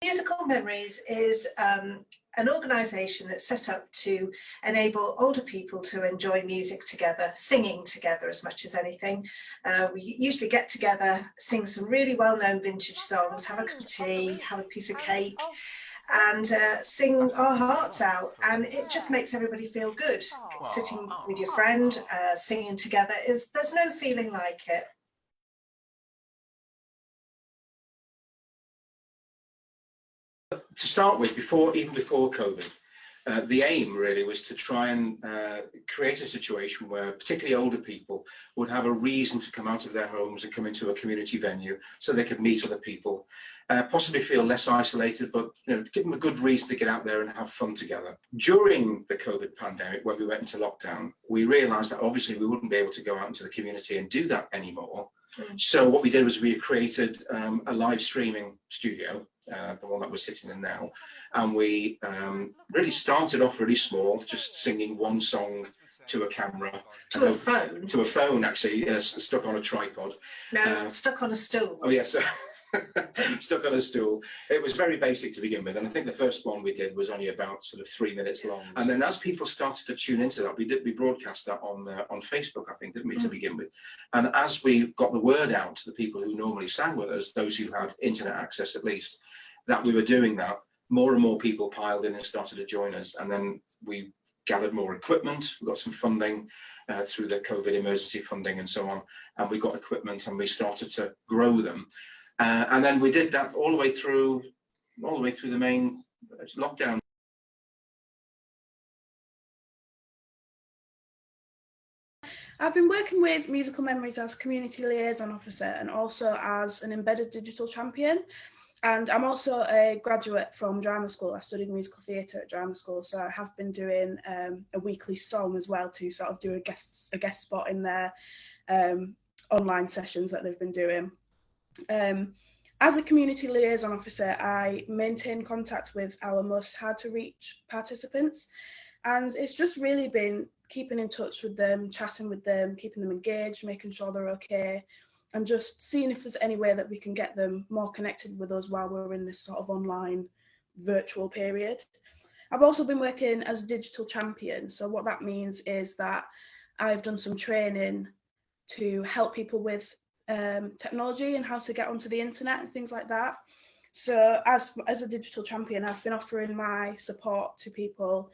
Musical Memories is an organisation that's set up to enable older people to enjoy music together, singing together as much as anything. We usually get together, sing some really well-known vintage songs, have a cup of tea, have a piece of cake, and sing our hearts out, and it just makes everybody feel good. Sitting with your friend, singing together, there's no feeling like it. To start with, even before COVID, the aim really was to try and create a situation where particularly older people would have a reason to come out of their homes and come into a community venue so they could meet other people, possibly feel less isolated, but give them a good reason to get out there and have fun together. During the COVID pandemic, when we went into lockdown, we realised that obviously we wouldn't be able to go out into the community and do that anymore. So what we did was we created a live streaming studio, the one that we're sitting in now, and we really started off really small, just singing one song to a camera. To a phone? To a phone, actually, stuck on a tripod. No, stuck on a stool. Oh, yes. Stuck on a stool. It was very basic to begin with, and I think the first one we did was only about sort of 3 minutes long. And then as people started to tune into that, we broadcast that on Facebook, I think, didn't we, to begin with. And as we got the word out to the people who normally sang with us, those who had internet access at least, that we were doing that, more and more people piled in and started to join us. And then we gathered more equipment, we got some funding through the COVID emergency funding and so on, and we got equipment and we started to grow them. And then we did that all the way through the main lockdown. I've been working with Musical Memories as community liaison officer and also as an embedded digital champion. And I'm also a graduate from drama school. I studied musical theatre at drama school, so I have been doing a weekly song as well to sort of do a guest spot in their online sessions that they've been doing. As a community liaison officer, I maintain contact with our most hard to reach participants, and it's just really been keeping in touch with them, chatting with them, keeping them engaged, making sure they're okay, and just seeing if there's any way that we can get them more connected with us while we're in this sort of online virtual period. I've also been working as a digital champion, so what that means is that I've done some training to help people with technology and how to get onto the internet and things like that. So as a digital champion, I've been offering my support to people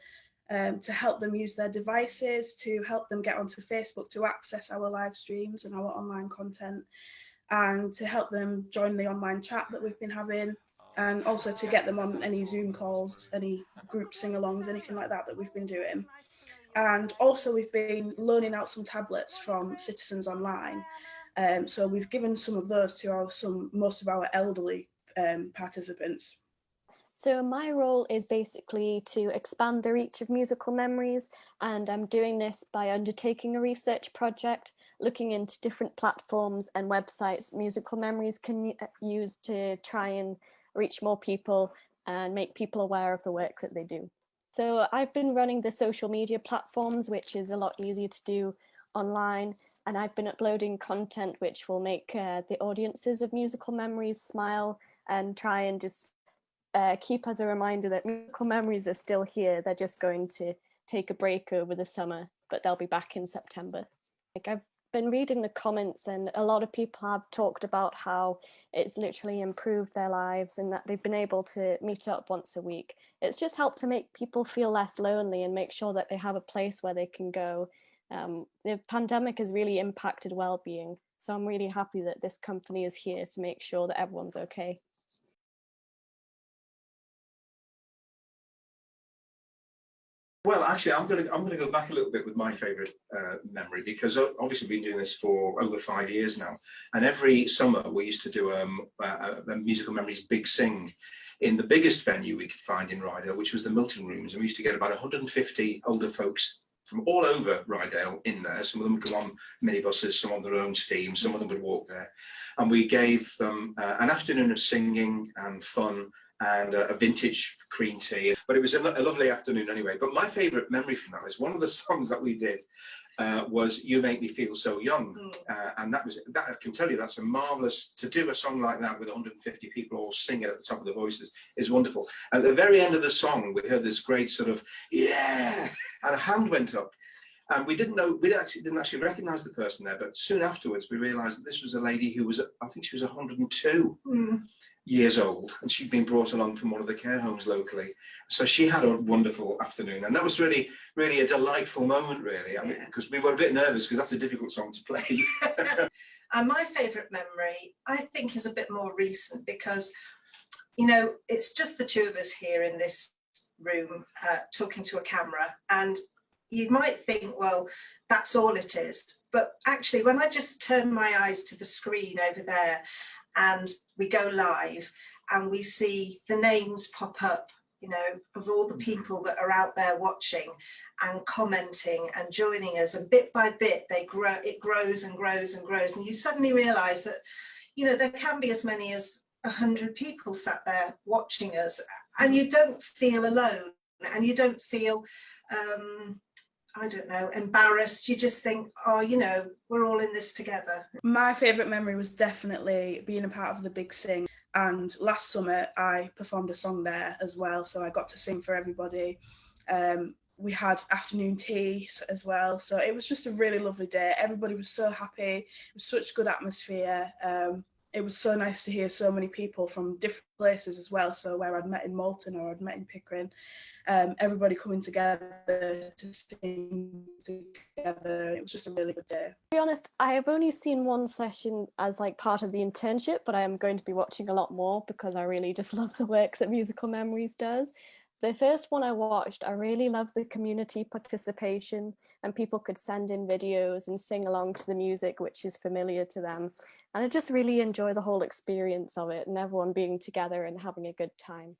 to help them use their devices, to help them get onto Facebook to access our live streams and our online content, and to help them join the online chat that we've been having, and also to get them on any Zoom calls, any group sing-alongs, anything like that we've been doing. And also we've been loaning out some tablets from Citizens Online. So we've given some of those to most of our elderly participants. So my role is basically to expand the reach of Musical Memories, and I'm doing this by undertaking a research project looking into different platforms and websites Musical Memories can use to try and reach more people and make people aware of the work that they do. So I've been running the social media platforms, which is a lot easier to do online, and I've been uploading content which will make the audiences of Musical Memories smile and try and just keep as a reminder that Musical Memories are still here. They're just going to take a break over the summer, but they'll be back in September. I've been reading the comments, and a lot of people have talked about how it's literally improved their lives and that they've been able to meet up once a week. It's just helped to make people feel less lonely and make sure that they have a place where they can go. The pandemic has really impacted well-being, so I'm really happy that this company is here to make sure that everyone's okay. Well, actually, I'm going to go back a little bit with my favourite memory, because obviously we've been doing this for over 5 years now, and every summer we used to do a Musical Memories Big Sing in the biggest venue we could find in Rydale, which was the Milton Rooms, and we used to get about 150 older folks from all over Rydale in there. Some of them would come on minibuses, some on their own steam, some of them would walk there, and we gave them an afternoon of singing and fun and a vintage cream tea. But it was a lovely afternoon anyway. But my favourite memory from that is one of the songs that we did was "You Make Me Feel So Young," Mm. and that I can tell you that's a marvelous, to do a song like that with 150 people all singing at the top of the voices is wonderful. At the very end of the song, we heard this great sort of "yeah," and a hand went up. And we didn't actually recognize the person there, but soon afterwards we realized that this was a lady who was, I think she was 102 years old, and she'd been brought along from one of the care homes locally. So she had a wonderful afternoon, and that was really, really a delightful moment, really. I mean, because we were a bit nervous because that's a difficult song to play. And my favourite memory, I think, is a bit more recent because, you know, it's just the two of us here in this room talking to a camera, and you might think, well, that's all it is. But actually, when I just turn my eyes to the screen over there and we go live and we see the names pop up, you know, of all the people that are out there watching and commenting and joining us, and bit by bit it grows and grows and grows, and you suddenly realise that, you know, there can be as many as 100 people sat there watching us, and you don't feel alone, and you don't feel I don't know, embarrassed. You just think, oh, you know, we're all in this together. My favourite memory was definitely being a part of the Big Sing, and last summer I performed a song there as well, so I got to sing for everybody. We had afternoon tea as well, so it was just a really lovely day. Everybody was so happy. It was such good atmosphere. It was so nice to hear so many people from different places as well, so where I'd met in Malton or I'd met in Pickering, everybody coming together to sing together. It was just a really good day. To be honest, I have only seen one session as like part of the internship, but I am going to be watching a lot more because I really just love the work that Musical Memories does. The first one I watched, I really loved the community participation, and people could send in videos and sing along to the music, which is familiar to them. And I just really enjoy the whole experience of it and everyone being together and having a good time.